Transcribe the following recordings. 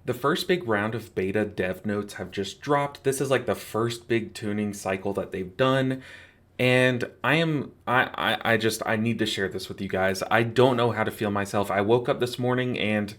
The first big round of beta dev notes have just dropped. This is like the first big tuning cycle that they've done. And I need to share this with you guys. I don't know how to feel myself. I woke up this morning and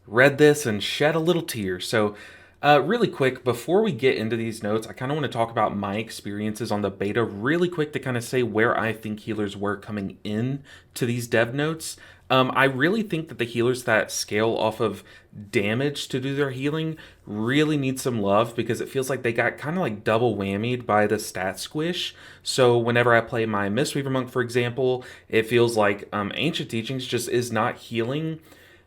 read this and shed a little tear. So, really quick, before we get into these notes, I kind of want to talk about my experiences on the beta really quick to kind of say where I think healers were coming in to these dev notes. I really think that the healers that scale off of damage to do their healing really need some love because it feels like they got kind of like double whammied by the stat squish. So whenever I play my Mistweaver monk, for example, it feels like Ancient Teachings just is not healing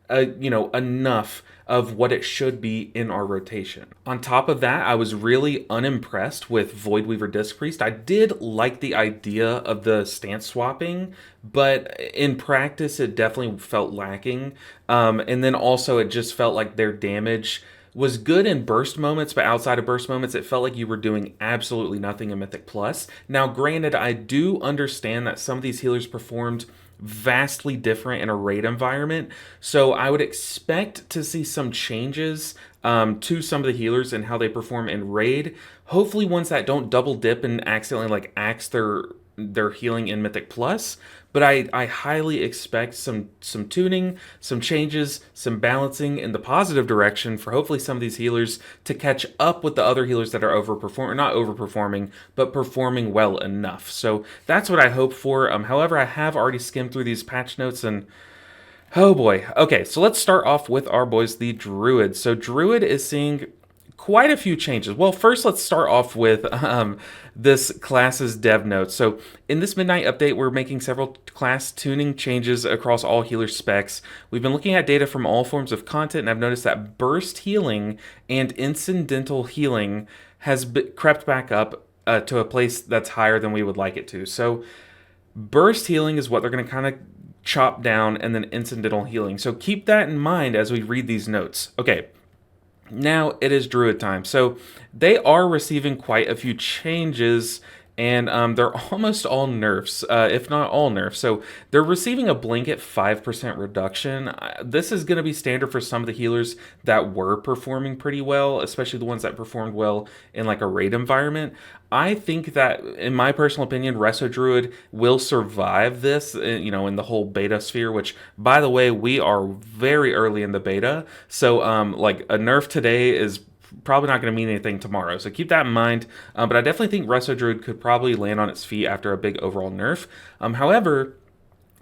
enough of what it should be in our rotation. On top of that, I was really unimpressed with Voidweaver Disc Priest. I did like the idea of the stance swapping, but in practice, it definitely felt lacking. And then also, it just felt like their damage was good in burst moments, but outside of burst moments, it felt like you were doing absolutely nothing in Mythic Plus. Now, granted, I do understand that some of these healers performed vastly different in a raid environment. So I would expect to see some changes to some of the healers and how they perform in raid. Hopefully ones that don't double dip and accidentally like axe their healing in Mythic Plus. But I highly expect some tuning, some changes, some balancing in the positive direction for hopefully some of these healers to catch up with the other healers that are overperforming, not overperforming, but performing well enough. So that's what I hope for. However, I have already skimmed through these patch notes and oh boy. Okay, so let's start off with our boys, the Druid. So Druid is seeing quite a few changes. Well, first let's start off with this class's dev notes. So in this midnight update, we're making several class tuning changes across all healer specs. We've been looking at data from all forms of content, and I've noticed that burst healing and incidental healing has crept back up to a place that's higher than we would like it to. So burst healing is what they're going to kind of chop down, and then incidental healing. So keep that in mind as we read these notes. Okay. Now it is Druid time. So they are receiving quite a few changes, and they're almost all nerfs, if not all nerfs. So they're receiving a blanket 5% reduction. This is going to be standard for some of the healers that were performing pretty well, especially the ones that performed well in like a raid environment. I think that, in my personal opinion, Reso Druid will survive this, in the whole beta sphere, which, by the way, we are very early in the beta. So, like, a nerf today is probably not going to mean anything tomorrow. So keep that in mind. But I definitely think Reso Druid could probably land on its feet after a big overall nerf. However,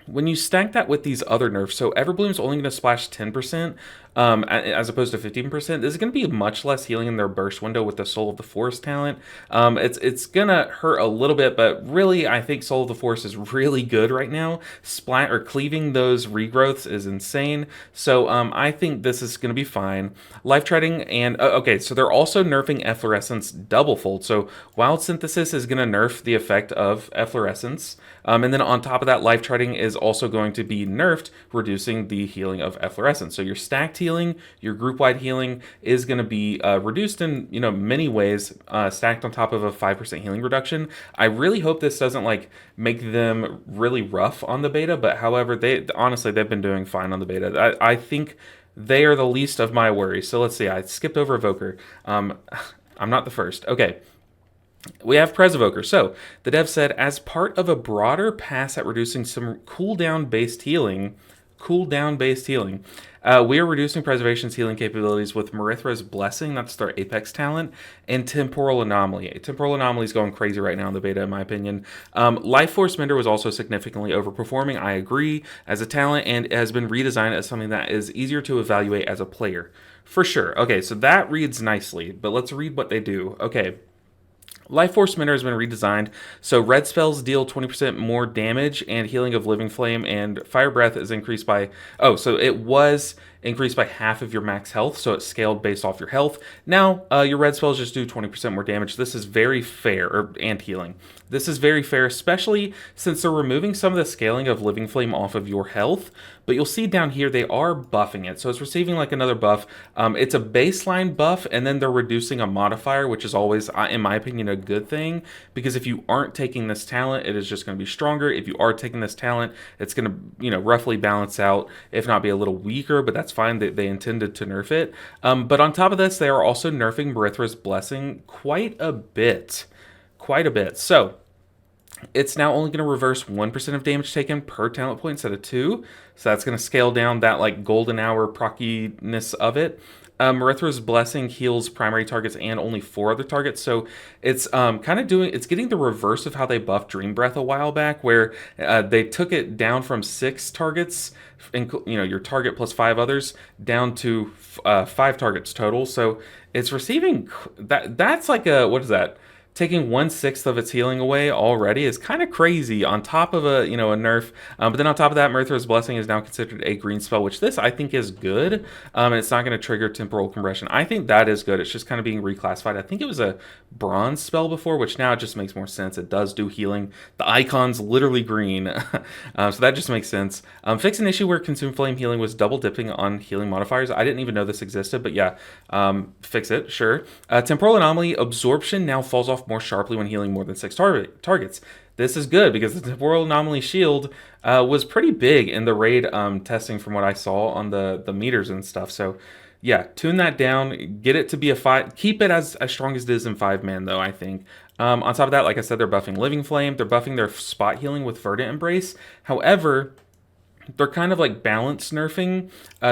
when you stack that with these other nerfs, so Everbloom's only going to splash 10%, as opposed to 15%. This is going to be much less healing in their burst window with the Soul of the Forest talent. It's going to hurt a little bit, but really, I think Soul of the Forest is really good right now. Splat or cleaving those regrowths is insane. So I think this is going to be fine. Life Treading and okay, so they're also nerfing Efflorescence double fold. So Wild Synthesis is going to nerf the effect of Efflorescence, and then on top of that, Life Treading is also going to be nerfed, reducing the healing of Efflorescence. So your stacked healing, your group-wide healing is going to be reduced in many ways, stacked on top of a 5% healing reduction. I really hope this doesn't like make them really rough on the beta, but however, they've been doing fine on the beta. I think they are the least of my worries. So let's see. I skipped over Evoker. I'm not the first. Okay. We have Pres Evoker. So the dev said, as part of a broader pass at reducing some cooldown-based healing, we are reducing Preservation's healing capabilities with Marithra's Blessing, that's their Apex talent, and Temporal Anomaly. Temporal Anomaly is going crazy right now in the beta, in my opinion. Life Force Mender was also significantly overperforming, I agree, as a talent, and it has been redesigned as something that is easier to evaluate as a player. For sure. Okay, so that reads nicely, but let's read what they do. Okay. Life Force Mender has been redesigned, so red spells deal 20% more damage, and Healing of Living Flame and Fire Breath is increased by... Oh, so it was increased by half of your max health, so it's scaled based off your health. Now, your red spells just do 20% more damage. This is very fair, and healing. This is very fair, especially since they're removing some of the scaling of Living Flame off of your health, but you'll see down here they are buffing it, so it's receiving like another buff. It's a baseline buff, and then they're reducing a modifier, which is always, in my opinion, a good thing, because if you aren't taking this talent, it is just going to be stronger. If you are taking this talent, it's going to, roughly balance out, if not be a little weaker, but that's fine. They intended to nerf it. But on top of this, they are also nerfing Marithra's Blessing quite a bit. Quite a bit. So it's now only going to reverse 1% of damage taken per talent point instead of 2. So that's going to scale down that like golden hour prockiness of it. Marithra's Blessing heals primary targets and only 4 other targets. So it's kind of it's getting the reverse of how they buffed Dream Breath a while back, where they took it down from 6 targets, your target plus 5 others, down to 5 targets total. So it's receiving that's like a, what is that? Taking 1/6 of its healing away already is kind of crazy on top of a nerf. But then on top of that, Mirthra's Blessing is now considered a green spell, which this I think is good. And it's not going to trigger temporal compression. I think that is good. It's just kind of being reclassified. I think it was a bronze spell before, which now it just makes more sense. It does do healing. The icon's literally green. So that just makes sense. Fix an issue where Consume Flame healing was double dipping on healing modifiers. I didn't even know this existed, but yeah, fix it, sure. Temporal Anomaly Absorption now falls off more sharply when healing more than 6 targets. This is good because the Temporal Anomaly shield was pretty big in the raid testing from what I saw on the meters and stuff. So yeah, tune that down, get it to be a 5, keep it as strong as it is in 5-man though, I think. On top of that, like I said, they're buffing Living Flame, they're buffing their spot healing with Verdant Embrace. However, they're kind of like balance nerfing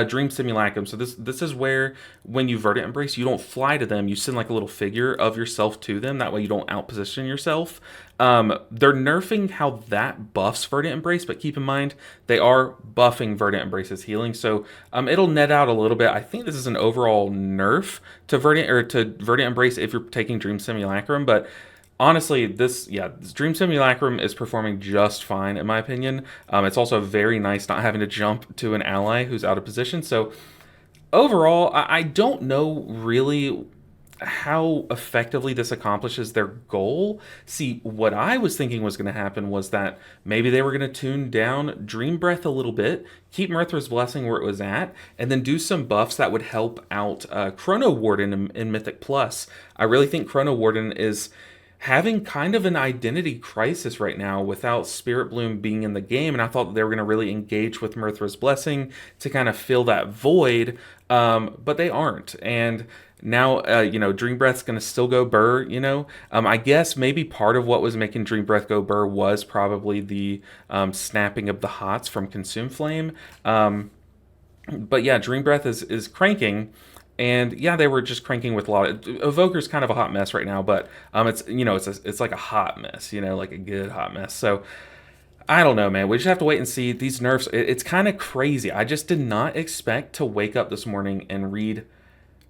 Dream Simulacrum. So this is where when you Verdant Embrace, you don't fly to them. You send like a little figure of yourself to them. That way you don't outposition yourself. They're nerfing how that buffs Verdant Embrace, but keep in mind they are buffing Verdant Embrace's healing. So it'll net out a little bit. I think this is an overall nerf to Verdant Embrace if you're taking Dream Simulacrum, but honestly, this Dream Simulacrum is performing just fine, in my opinion. It's also very nice not having to jump to an ally who's out of position. So overall, I don't know really how effectively this accomplishes their goal. See, what I was thinking was going to happen was that maybe they were going to tune down Dream Breath a little bit, keep Mirthra's Blessing where it was at, and then do some buffs that would help out Chrono Warden in Mythic Plus. I really think Chrono Warden is having kind of an identity crisis right now without Spirit Bloom being in the game, and I thought that they were going to really engage with Mirthra's Blessing to kind of fill that void, but they aren't. And now, Dream Breath's going to still go burr, I guess maybe part of what was making Dream Breath go burr was probably the snapping of the hots from Consume Flame. But yeah, Dream Breath is cranking. And yeah, they were just cranking with a lot of Evoker's kind of a hot mess right now, but it's like a hot mess, like a good hot mess. So I don't know, man. We just have to wait and see. These nerfs, it's kind of crazy. I just did not expect to wake up this morning and read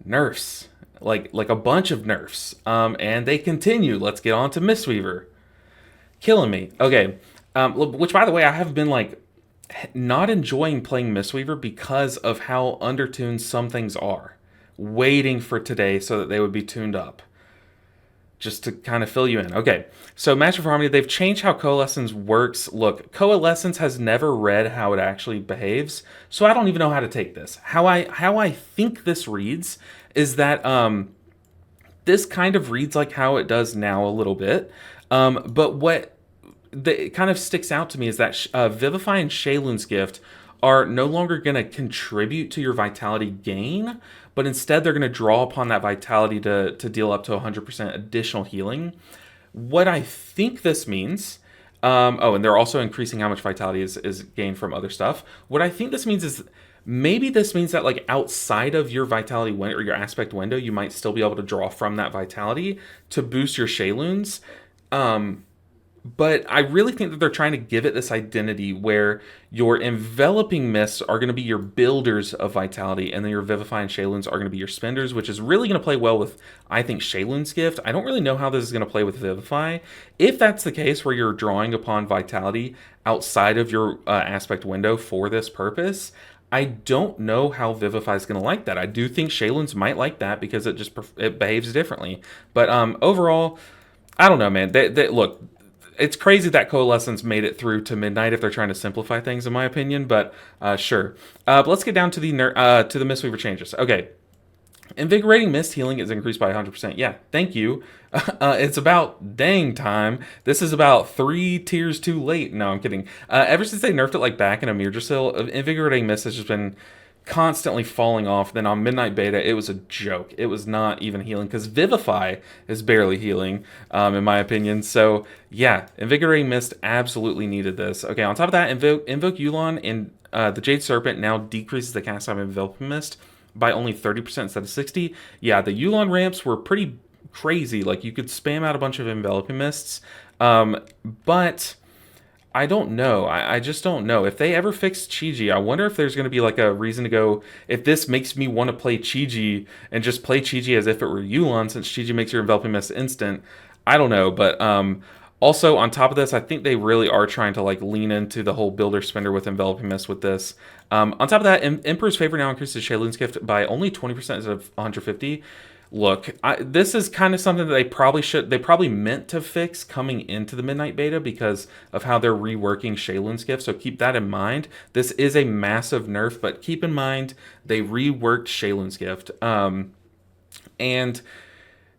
nerfs, like a bunch of nerfs. And they continue. Let's get on to Mistweaver. Killing me. Okay. Which by the way, I have been like not enjoying playing Mistweaver because of how undertuned some things are. Waiting for today so that they would be tuned up. Just to kind of fill you in. Okay, so Master of Harmony, they've changed how Coalescence works. Look, Coalescence has never read how it actually behaves, so I don't even know how to take this. How I think this reads is that this kind of reads like how it does now a little bit, but what it kind of sticks out to me is that Vivify and Shaylun's Gift are no longer going to contribute to your vitality gain, but instead they're going to draw upon that vitality to deal up to 100% additional healing. What I think this means, and they're also increasing how much vitality is gained from other stuff. What I think this means is maybe this means that like outside of your vitality window or your aspect window, you might still be able to draw from that vitality to boost your Shayluns. But I really think that they're trying to give it this identity where your enveloping mists are going to be your builders of vitality, and then your Vivify and Shayluns are going to be your spenders, which is really going to play well with, I think, Shaylun's Gift. I don't really know how this is going to play with Vivify. If that's the case where you're drawing upon vitality outside of your aspect window for this purpose, I don't know how Vivify is going to like that. I do think Shayluns might like that because it behaves differently. But overall, I don't know, man. Look, it's crazy that Coalescence made it through to midnight if they're trying to simplify things, in my opinion, but sure. But let's get down to the Mistweaver changes. Okay. Invigorating Mist healing is increased by 100%. Yeah, thank you. It's about dang time. This is about 3 tiers too late. No, I'm kidding. Ever since they nerfed it like back in Emergicil, Invigorating Mist has just been constantly falling off. Then on Midnight Beta, it was a joke. It was not even healing because Vivify is barely healing, in my opinion. So yeah, Invigorating Mist absolutely needed this. Okay, on top of that, Invoke Yulon and the Jade Serpent now decreases the cast time of Enveloping Mist by only 30% instead of 60. Yeah, the Yulon ramps were pretty crazy. Like, you could spam out a bunch of Enveloping Mists, but I don't know. I just don't know. If they ever fix Chi-Ji, I wonder if there's going to be like a reason to go, if this makes me want to play Chi-Ji and just play Chi-Ji as if it were Yulon, since Chi-Ji makes your Enveloping Mist instant. I don't know, but also on top of this, I think they really are trying to like lean into the whole builder spender with Enveloping Mist with this. On top of that, Emperor's Favor now increases Shaylun's Gift by only 20% instead of 150. Look, this is kind of something that they probably meant to fix coming into the Midnight Beta because of how they're reworking Shaylun's Gift, so keep that in mind. This is a massive nerf, but keep in mind they reworked Shaylun's Gift. And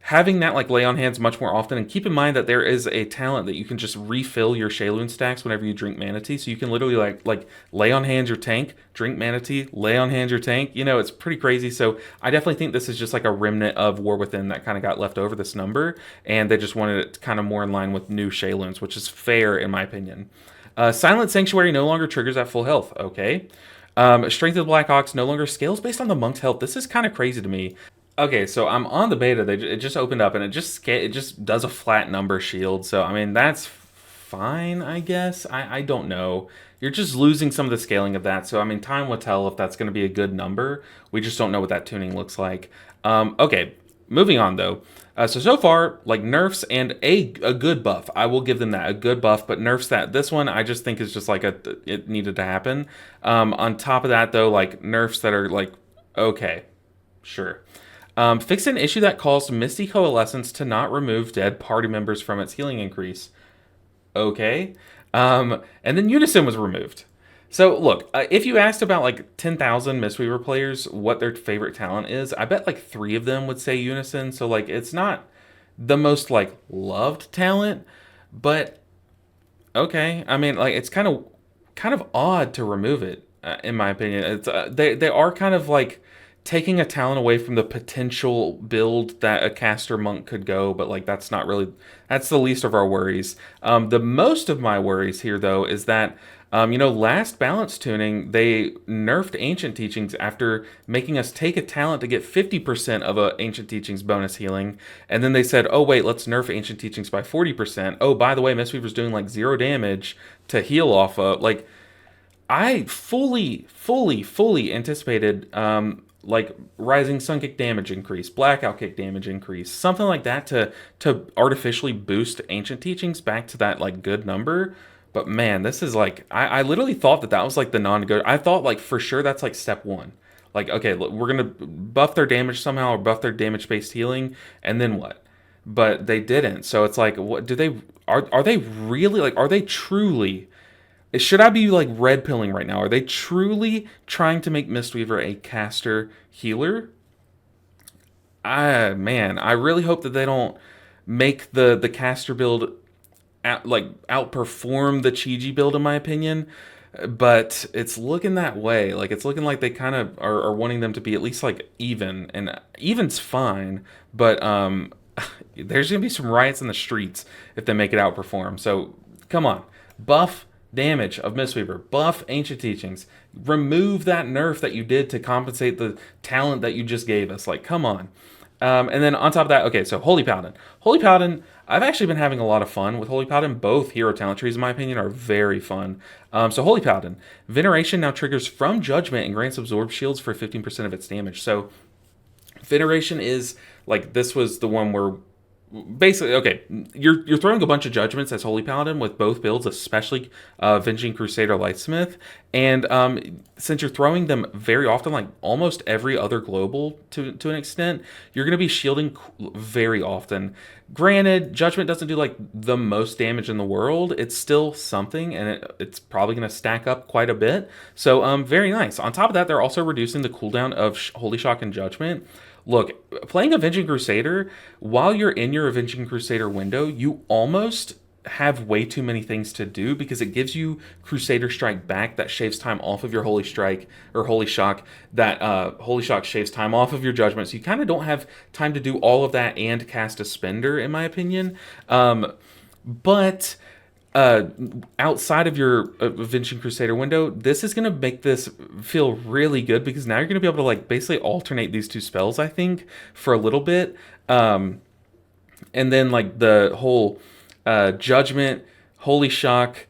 having that like lay on hands much more often, and keep in mind that there is a talent that you can just refill your Shaylun stacks whenever you drink Mana Tea, so you can literally like lay on hands your tank, drink Mana Tea, lay on hands your tank. You know, it's pretty crazy. So I definitely think this is just like a remnant of War Within that kind of got left over, this number, and they just wanted it kind of more in line with new Shayluns, which is fair in my opinion. Silent Sanctuary no longer triggers at full health. Okay. Strength of the Black Ox no longer scales based on the monk's health. This is kind of crazy to me. Okay, so I'm on the beta. It just opened up, and it just does a flat number shield. So I mean, that's fine, I guess. I don't know. You're just losing some of the scaling of that. So I mean, time will tell if that's going to be a good number. We just don't know what that tuning looks like. Okay, moving on though. So far, like nerfs and a good buff. I will give them that, a good buff, but nerfs that. This one I just think is just like it needed to happen. On top of that though, like nerfs that are like okay, sure. Fix an issue that caused Misty Coalescence to not remove dead party members from its healing increase. Okay. And then Unison was removed. So look, if you asked about like 10,000 Mistweaver players what their favorite talent is, I bet like 3 of them would say Unison. So like it's not the most like loved talent, but okay. I mean, like it's kind of odd to remove it, in my opinion. It's they are kind of like taking a talent away from the potential build that a caster monk could go, but like that's the least of our worries. The most of my worries here though is that last balance tuning, they nerfed Ancient Teachings after making us take a talent to get 50% of a Ancient Teachings bonus healing, and then they said, oh wait, let's nerf Ancient Teachings by 40%. Oh, by the way, Mistweaver's doing like 0 damage to heal off of. Like, I fully anticipated like Rising Sun Kick damage increase, Blackout Kick damage increase, something like that to artificially boost Ancient Teachings back to that like good number. But man, this is like, I literally thought that was like the non-negotiable. I thought like for sure that's like step 1. Like, okay, look, we're gonna buff their damage somehow or buff their damage-based healing, and then what? But they didn't. So it's like, what do they are they really like? Are they truly? Should I be like red pilling right now? Are they truly trying to make Mistweaver a caster healer? Man, I really hope that they don't make the caster build outperform the Chi-Ji build, in my opinion. But it's looking that way. Like it's looking like they kind of are wanting them to be at least like even, and even's fine. But there's gonna be some riots in the streets if they make it outperform. So come on, buff damage of Mistweaver, buff Ancient Teachings, remove that nerf that you did to compensate the talent that you just gave us. Like, come on. And then on top of that, okay, so Holy Paladin. Holy Paladin, I've actually been having a lot of fun with Holy Paladin. Both hero talent trees, in my opinion, are very fun. So Holy Paladin, Veneration now triggers from Judgment and grants Absorb Shields for 15% of its damage. So Veneration is, like, this was the one where basically, okay, you're throwing a bunch of judgments as Holy Paladin with both builds, especially Avenging Crusader Lightsmith, and since you're throwing them very often, like almost every other global to an extent, you're going to be shielding very often. Granted, Judgment doesn't do like the most damage in the world. It's still something, and it's probably going to stack up quite a bit. So very nice. On top of that, they're also reducing the cooldown of Holy Shock and Judgment. Look, playing Avenging Crusader, while you're in your Avenging Crusader window, you almost have way too many things to do because it gives you Crusader Strike back that shaves time off of your Holy Strike or Holy Shock. That Holy Shock shaves time off of your Judgment, so you kind of don't have time to do all of that and cast a Spender, in my opinion. But outside of your Avenging Crusader window, this is going to make this feel really good because now you're going to be able to like basically alternate these two spells, I think, for a little bit. And then like the whole Judgment, Holy Shock,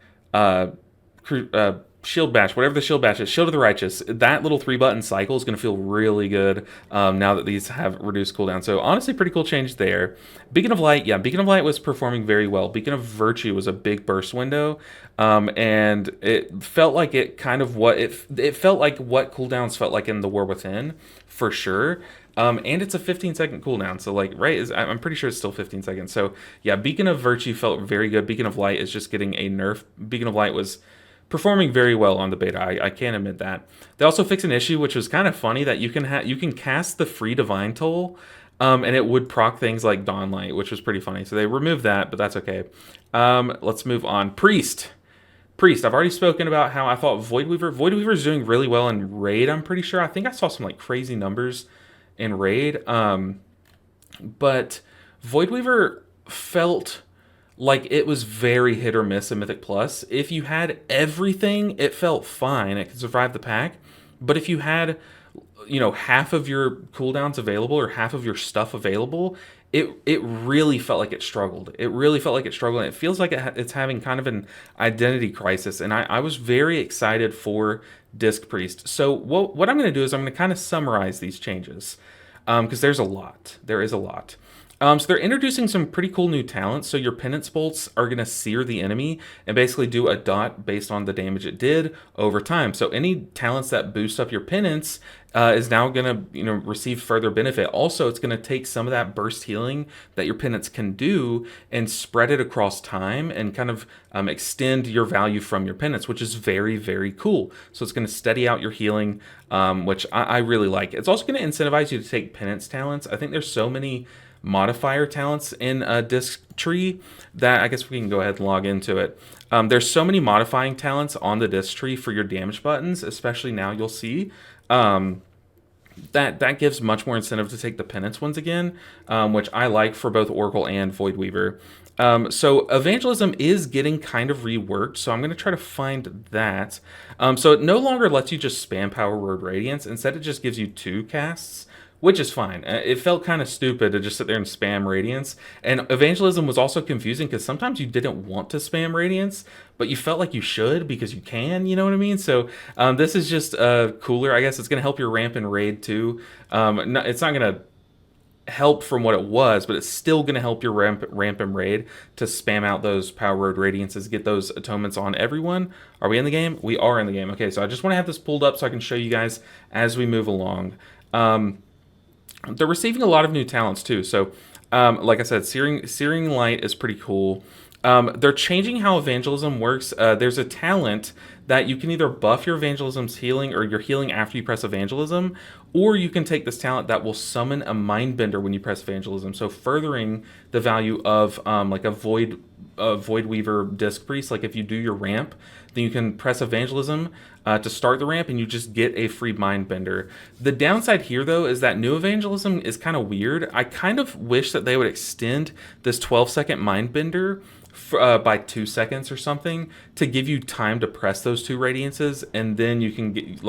Shield Bash, whatever the Shield Bash is, Shield of the Righteous, that little 3-button cycle is going to feel really good now that these have reduced cooldown. So honestly, pretty cool change there. Beacon of Light, yeah, Beacon of Light was performing very well. Beacon of Virtue was a big burst window, and it felt like it kind of what it felt like what cooldowns felt like in the War Within, for sure. And it's a 15-second cooldown, so like I'm pretty sure it's still 15 seconds. So yeah, Beacon of Virtue felt very good. Beacon of Light is just getting a nerf. Beacon of Light was performing very well on the beta. I can't admit that. They also fixed an issue which was kind of funny that you can cast the free Divine Toll, and it would proc things like Dawn Light, which was pretty funny. So they removed that, but that's okay. Let's move on. Priest. I've already spoken about how I thought Voidweaver is doing really well in Raid. I'm pretty sure. I think I saw some like crazy numbers in Raid, but Voidweaver felt like it was very hit or miss in Mythic Plus. If you had everything, it felt fine. It could survive the pack. But if you had, half of your cooldowns available or half of your stuff available, it really felt like it struggled. It really felt like it struggled. And it feels like it's having kind of an identity crisis. And I was very excited for Disc Priest. So what I'm going to do is I'm going to kind of summarize these changes because there's a lot. There is a lot. So they're introducing some pretty cool new talents. So your Penance Bolts are going to sear the enemy and basically do a dot based on the damage it did over time. So any talents that boost up your Penance is now going to receive further benefit. Also, it's going to take some of that burst healing that your Penance can do and spread it across time and kind of extend your value from your Penance, which is very, very cool. So it's going to steady out your healing, which I really like. It's also going to incentivize you to take Penance talents. I think there's so many modifier talents in a disc tree that I guess we can go ahead and log into it. There's so many modifying talents on the disc tree for your damage buttons, especially now you'll see. That gives much more incentive to take the penance ones again, which I like for both Oracle and Voidweaver. So Evangelism is getting kind of reworked, so I'm going to try to find that. So it no longer lets you just spam Power Word Radiance. Instead, it just gives you 2 casts, which is fine. It felt kind of stupid to just sit there and spam Radiance. And Evangelism was also confusing because sometimes you didn't want to spam Radiance, but you felt like you should because you can, you know what I mean? So this is just cooler. I guess it's going to help your ramp in Raid too. It's not going to help from what it was, but it's still going to help your ramp and Raid to spam out those Power Word Radiances, get those atonements on everyone. Are we in the game? We are in the game. Okay, so I just want to have this pulled up so I can show you guys as we move along. They're receiving a lot of new talents too. So, like I said, Searing Light is pretty cool. They're changing how Evangelism works. There's a talent that you can either buff your Evangelism's healing or your healing after you press Evangelism, or you can take this talent that will summon a Mindbender when you press Evangelism. So furthering the value of like a Voidweaver Disc Priest. Like if you do your ramp, then you can press Evangelism to start the ramp and you just get a free Mindbender. The downside here though is that new Evangelism is kind of weird. I kind of wish that they would extend this 12-second Mindbender by 2 seconds or something to give you time to press those 2 radiances, and then you can get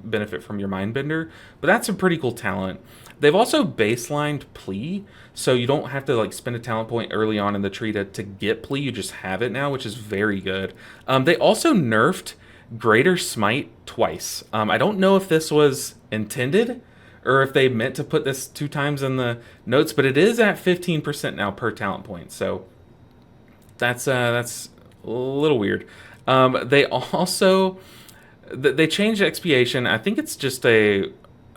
benefit from your Mindbender. But that's a pretty cool talent. They've also baselined Plea, so you don't have to spend a talent point early on in the tree to get Plea. You just have it now, which is very good. They also nerfed Greater Smite twice. I don't know if this was intended or if they meant to put this 2 times in the notes, but it is at 15% now per talent point. So that's a little weird. They also they changed expiation. I think it's just a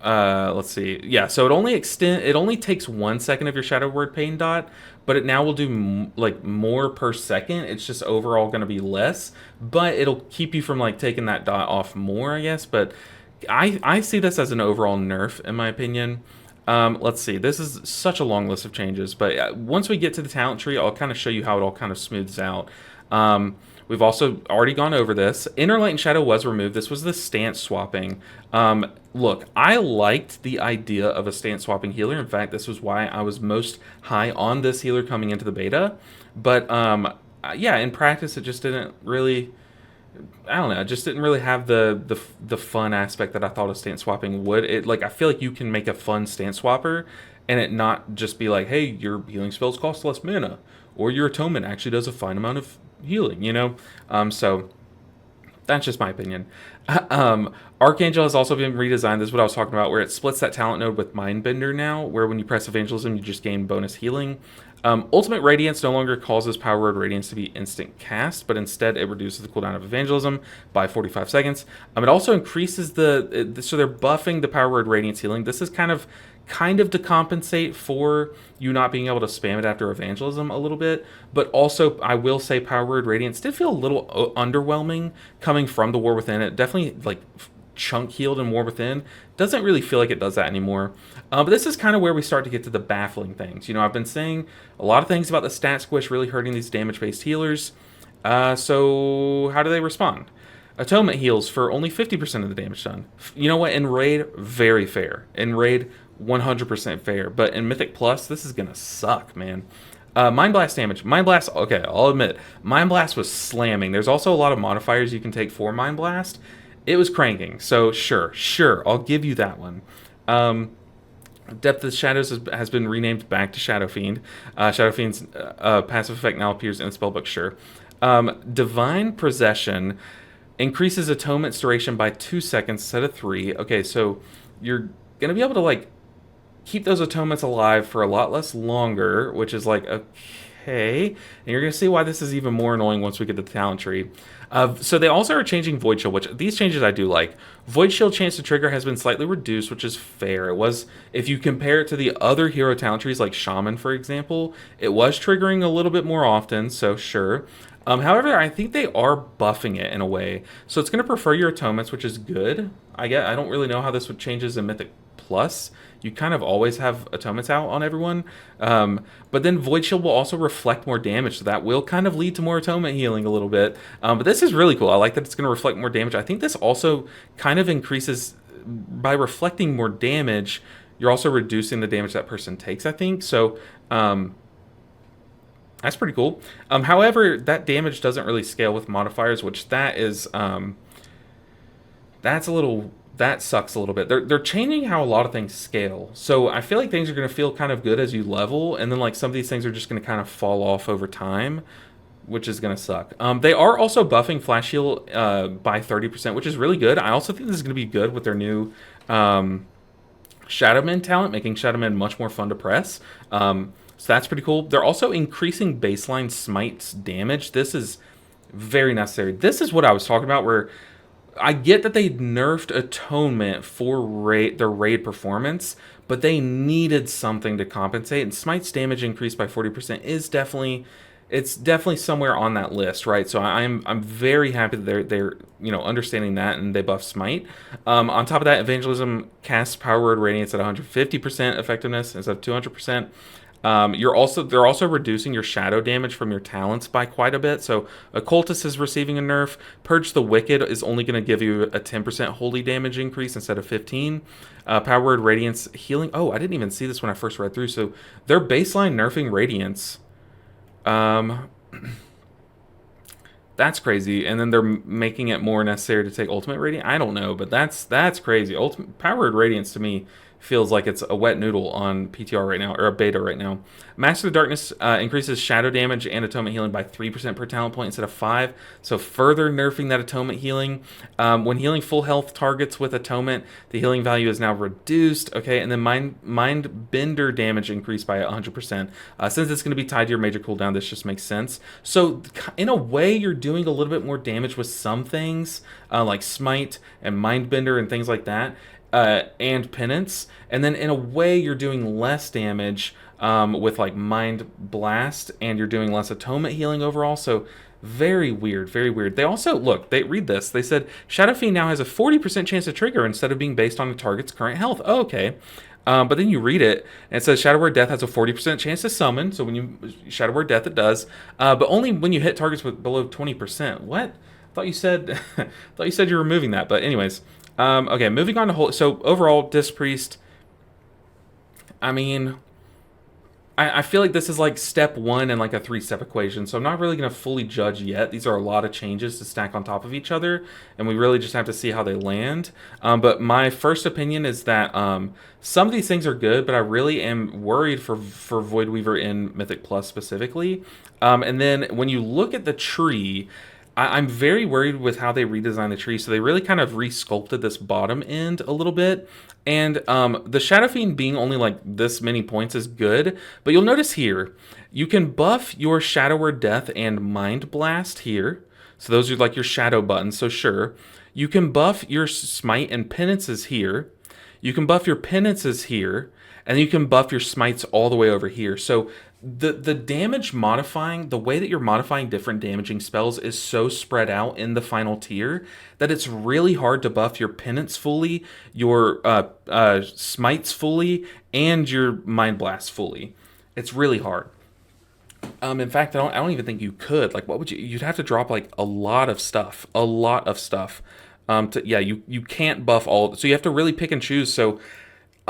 let's see. Yeah, so it only takes 1 second of your Shadow Word Pain dot, but it now will do more per second. It's just overall going to be less, but it'll keep you from taking that dot off more, I guess. But I see this as an overall nerf in my opinion. Let's see. This is such a long list of changes, but once we get to the talent tree, I'll kind of show you how it all kind of smooths out. We've also already gone over this. Inner Light and Shadow was removed. This was the stance swapping. Look, I liked the idea of a stance swapping healer. In fact, this was why I was most high on this healer coming into the beta. But yeah, in practice, it just didn't really... I don't know. It just didn't really have the fun aspect that I thought a stance swapping would. I feel like you can make a fun stance swapper, and it not just be like, hey, your healing spells cost less mana, or your atonement actually does a fine amount of healing. So that's just my opinion. Archangel has also been redesigned. This is what I was talking about, where it splits that talent node with Mindbender now, where when you press Evangelism, you just gain bonus healing. Ultimate Radiance no longer causes Power Word Radiance to be instant cast, but instead it reduces the cooldown of Evangelism by 45 seconds. It also increases so they're buffing the Power Word Radiance healing. This is kind of to compensate for you not being able to spam it after Evangelism a little bit, but also I will say Power Word Radiance did feel a little underwhelming coming from the War Within. It definitely chunk healed in War Within. Doesn't really feel like it does that anymore. But this is kind of where we start to get to the baffling things. I've been saying a lot of things about the stat squish really hurting these damage-based healers. So how do they respond? Atonement heals for only 50% of the damage done. You know what? In Raid, very fair. In Raid, 100% fair. But in Mythic Plus, this is going to suck, man. Mind Blast damage. Mind Blast, okay, I'll admit. Mind Blast was slamming. There's also a lot of modifiers you can take for Mind Blast. It was cranking, so sure, I'll give you that one. Depth of the Shadows has been renamed back to Shadow Fiend. Shadow Fiend's passive effect now appears in the spellbook, sure. Divine Possession increases Atonement's duration by 2 seconds instead of 3. Okay, so you're going to be able to, keep those Atonements alive for a lot less longer, which is okay. And you're going to see why this is even more annoying once we get to the talent tree. So they also are changing Void Shield, which these changes I do like. Void Shield chance to trigger has been slightly reduced, which is fair. It was, if you compare it to the other hero talent trees like Shaman, for example, it was triggering a little bit more often, so sure. However, I think they are buffing it in a way. So it's going to prefer your atonements, which is good. I don't really know how this would changes in Mythic Plus. You kind of always have atonements out on everyone. But then Void Shield will also reflect more damage, so that will kind of lead to more atonement healing a little bit. But this is really cool. I like that it's going to reflect more damage. I think this also kind of increases, by reflecting more damage, you're also reducing the damage that person takes, I think. So that's pretty cool. However, that damage doesn't really scale with modifiers, which that sucks a little bit. They're changing how a lot of things scale. So I feel like things are going to feel kind of good as you level, and then some of these things are just going to kind of fall off over time, which is going to suck. They are also buffing Flash Heal by 30%, which is really good. I also think this is going to be good with their new Shadowman talent, making Shadowman much more fun to press. So that's pretty cool. They're also increasing baseline Smite's damage. This is very necessary. This is what I was talking about, where I get that they nerfed Atonement for their raid performance, but they needed something to compensate, and Smite's damage increase by 40% is definitely somewhere on that list, right? So I'm very happy that they're understanding that, and they buff Smite. On top of that, Evangelism casts Power Word Radiance at 150% effectiveness instead of 200%. They're also reducing your shadow damage from your talents by quite a bit. So Occultist is receiving a nerf. Purge the Wicked is only going to give you a 10% holy damage increase instead of 15. Power Word Radiance healing. Oh, I didn't even see this when I first read through. So their baseline nerfing Radiance. That's crazy. And then they're making it more necessary to take Ultimate Radiance. I don't know, but that's crazy. Power Word Radiance to me feels like it's a wet noodle on PTR right now, or a beta right now. Master of Darkness increases shadow damage and atonement healing by 3% per talent point instead of 5, so further nerfing that atonement healing. When healing full health targets with atonement, the healing value is now reduced. Okay, and then mind bender damage increased by 100%. Since it's going to be tied to your major cooldown, this just makes sense. So in a way, you're doing a little bit more damage with some things, like Smite and Mind Bender and things like that. And Penance, and then in a way you're doing less damage with Mind Blast, and you're doing less atonement healing overall. So very weird, very weird. They also, read this. They said Shadow Fiend now has a 40% chance to trigger instead of being based on the target's current health. Oh, okay. But then you read it, and it says Shadow Word Death has a 40% chance to summon. So when you Shadow Word Death, it does. But only when you hit targets with below 20%. What? I thought you said, thought you said you were removing that. But anyways, okay, moving on to Holy. So overall, Disc Priest. I mean, I feel like this is like step one in like a three-step equation, so I'm not really going to fully judge yet. These are a lot of changes to stack on top of each other, and we really just have to see how they land. But my first opinion is that some of these things are good, but I really am worried for Void Weaver in Mythic Plus specifically. And then when you look at the tree, I'm very worried with how they redesigned the tree. So they really kind of re-sculpted this bottom end a little bit. And the Shadow Fiend being only like this many points is good. But you'll notice here, you can buff your Shadow Word Death and Mind Blast here. So those are like your shadow buttons, so sure. You can buff your Smite and Penances here. You can buff your Penances here. And you can buff your Smites all the way over here. So the damage modifying, the way that you're modifying different damaging spells is so spread out in the final tier that it's really hard to buff your Penance fully, your Smites fully, and your Mind Blast fully. It's really hard. In fact, I don't even think you could. Like, what would you? You'd have to drop like a lot of stuff, a lot of stuff. Yeah, you can't buff all. So you have to really pick and choose. So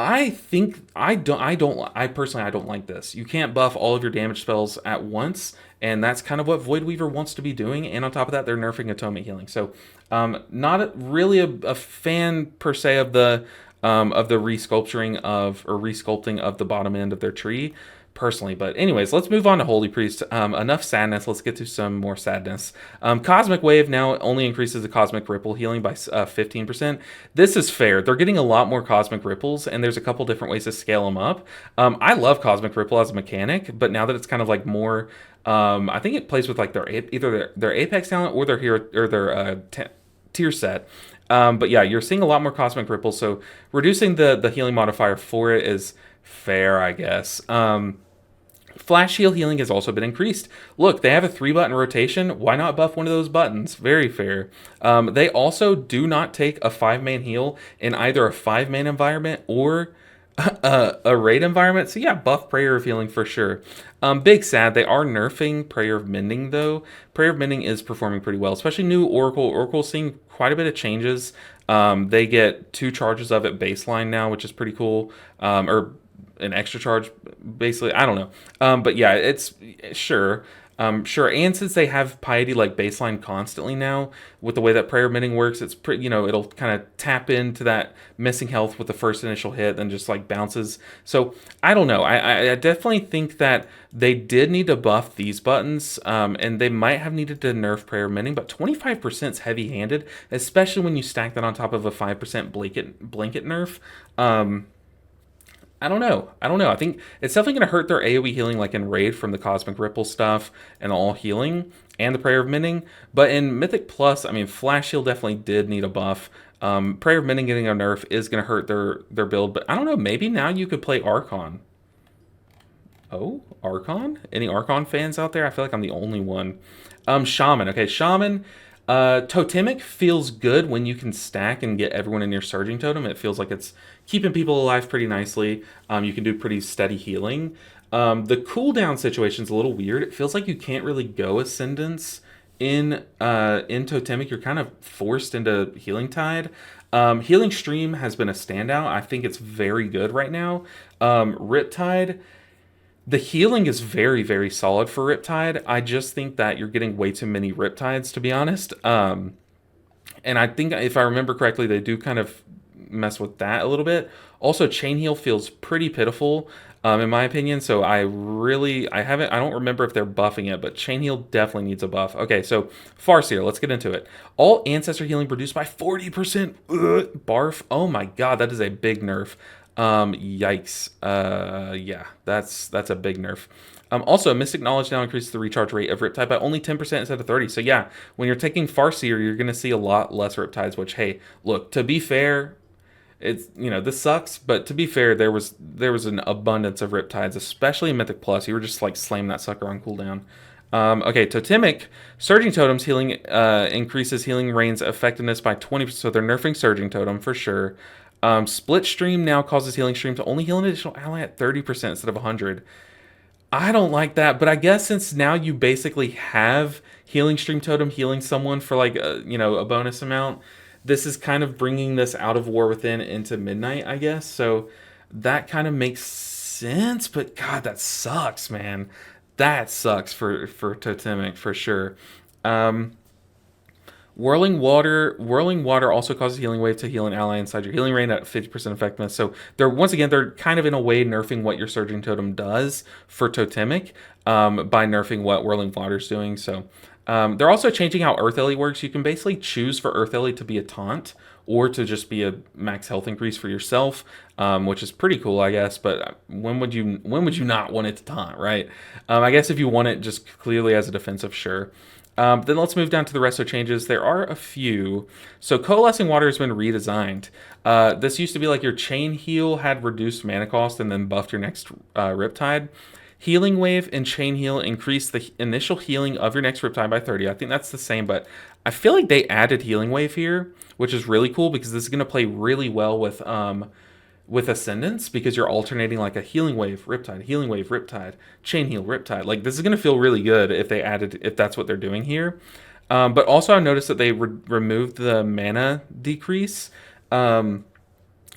I think I personally I don't like this. You can't buff all of your damage spells at once, and that's kind of what Void Weaver wants to be doing. And on top of that, they're nerfing Atonement Healing. So, not really a fan per se of the resculpturing of or resculpting of the bottom end of their tree. Personally, but anyways, let's move on to Holy Priest. Enough sadness. Let's get to some more sadness. Cosmic Wave now only increases the Cosmic Ripple healing by 15%. This is fair. They're getting a lot more Cosmic Ripples, and there's a couple different ways to scale them up. I love Cosmic Ripple as a mechanic, but now that it's kind of like more, I think it plays with like either their Apex talent or their hero or their tier set. But yeah, you're seeing a lot more Cosmic Ripple, so reducing the healing modifier for it is fair, I guess. Flash heal healing has also been increased. Look, they have a 3-button rotation. Why not buff one of those buttons? Very fair. They also do not take a 5-man heal in either a 5-man environment or a raid environment. So yeah, buff Prayer of Healing for sure. Big sad. They are nerfing Prayer of Mending though. Prayer of Mending is performing pretty well, especially new Oracle. Oracle's seeing quite a bit of changes. They get 2 charges of it baseline now, which is pretty cool. Or an extra charge, basically. I don't know. But yeah, it's sure. Sure, and since they have Piety like baseline constantly now, with the way that Prayer Mending works, it's pretty, it'll kind of tap into that missing health with the first initial hit, then just like bounces. So I don't know. I definitely think that they did need to buff these buttons, and they might have needed to nerf Prayer Mending, but 25% is heavy-handed, especially when you stack that on top of a 5% blanket nerf. I don't know. I think it's definitely going to hurt their AoE healing, like in Raid from the Cosmic Ripple stuff and all healing and the Prayer of Mending. But in Mythic Plus, I mean, Flash Heal definitely did need a buff. Prayer of Mending getting a nerf is going to hurt their build. But I don't know. Maybe now you could play Archon. Oh, Archon? Any Archon fans out there? I feel like I'm the only one. Shaman. Okay, Shaman. Totemic feels good when you can stack and get everyone in your Surging Totem. It feels like it's keeping people alive pretty nicely. You can do pretty steady healing. The cooldown situation is a little weird. It feels like you can't really go Ascendance in Totemic. You're kind of forced into Healing Tide. Healing Stream has been a standout. I think it's very good right now. Riptide. The healing is very, very solid for Riptide. I just think that you're getting way too many Riptides, to be honest. And I think, if I remember correctly, they do kind of mess with that a little bit. Also, Chain Heal feels pretty pitiful, in my opinion. So I don't remember if they're buffing it, but Chain Heal definitely needs a buff. Okay, so Farseer, let's get into it. All Ancestor Healing reduced by 40%. Barf. Oh my god, that is a big nerf. Yikes. Yeah, that's a big nerf. Also, Mystic Knowledge now increases the recharge rate of Riptide by only 10% instead of 30. So yeah, when you're taking Farseer, you're going to see a lot less Riptides, which, hey, look, to be fair, it's, this sucks, but to be fair, there was an abundance of Riptides, especially in Mythic Plus. You were just like slamming that sucker on cooldown. Okay, Totemic Surging Totems healing increases healing rain's effectiveness by 20%. So they're nerfing Surging Totem for sure. Split stream now causes healing stream to only heal an additional ally at 30% instead of 100. I don't like that, but I guess since now you basically have healing stream totem healing someone for like a bonus amount, this is kind of bringing this out of War Within into Midnight, I guess. So that kind of makes sense, but God, that sucks, man. That sucks for totemic for sure. Um, Whirling water also causes healing wave to heal an ally inside your healing range at 50% effectiveness. So they're kind of in a way nerfing what your surging totem does for totemic by nerfing what whirling water is doing. So they're also changing how Earth Ellie works. You can basically choose for Earth Ellie to be a taunt or to just be a max health increase for yourself, which is pretty cool, I guess. But when would you not want it to taunt, right? I guess if you want it just clearly as a defensive, sure. Then let's move down to the resto changes. There are a few. So Coalescing Water has been redesigned. This used to be like your Chain Heal had reduced mana cost and then buffed your next Riptide. Healing Wave and Chain Heal increase the initial healing of your next Riptide by 30. I think that's the same, but I feel like they added Healing Wave here, which is really cool because this is going to play really well with Ascendance because you're alternating like a Healing Wave, Riptide, Chain Heal, Riptide. Like this is going to feel really good if that's what they're doing here. But also I noticed that they removed the mana decrease.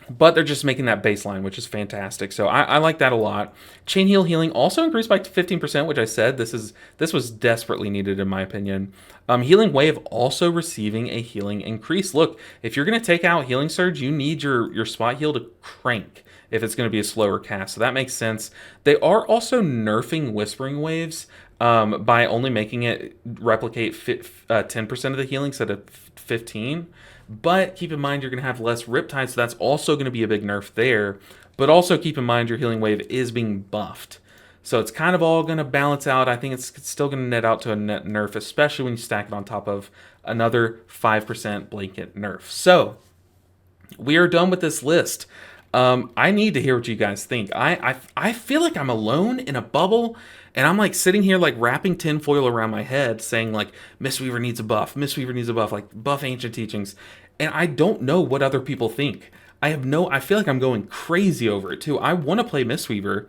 But they're just making that baseline, which is fantastic. So I like that a lot. Chain Heal healing also increased by 15%, which I said this was desperately needed in my opinion. Healing Wave also receiving a healing increase. Look, if you're going to take out Healing Surge, you need your spot heal to crank if it's going to be a slower cast. So that makes sense. They are also nerfing Whispering Waves by only making it replicate 10% of the healing instead of 15. But keep in mind you're going to have less Riptide, so that's also going to be a big nerf there. But also keep in mind your Healing Wave is being buffed. So it's kind of all going to balance out. I think it's still going to net out to a net nerf, especially when you stack it on top of another 5% blanket nerf. So we are done with this list. I need to hear what you guys think. I feel like I'm alone in a bubble, and I'm like sitting here like wrapping tinfoil around my head, saying like Mistweaver needs a buff, Mistweaver needs a buff, like buff ancient teachings, and I don't know what other people think. I feel like I'm going crazy over it too. I want to play Mistweaver,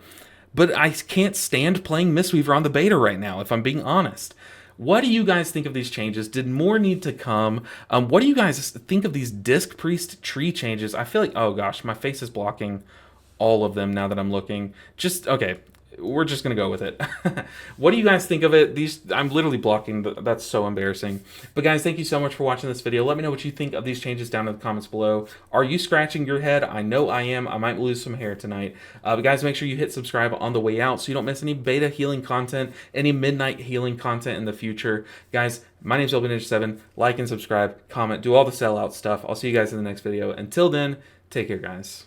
but I can't stand playing Mistweaver on the beta right now, if I'm being honest. What do you guys think of these changes? Did more need to come? What do you guys think of these Disc Priest tree changes? I feel like, oh gosh, my face is blocking all of them now that I'm looking. Okay, we're just gonna go with it. What do you guys think of it? I'm literally blocking. That's so embarrassing. But guys, thank you so much for watching this video. Let me know what you think of these changes down in the comments below. Are you scratching your head? I know I am. I might lose some hair tonight. But guys, make sure you hit subscribe on the way out so you don't miss any beta healing content, any midnight healing content in the future. Guys, my name's Ninja7. Like and subscribe, comment, do all the sellout stuff. I'll see you guys in the next video. Until then, take care, guys.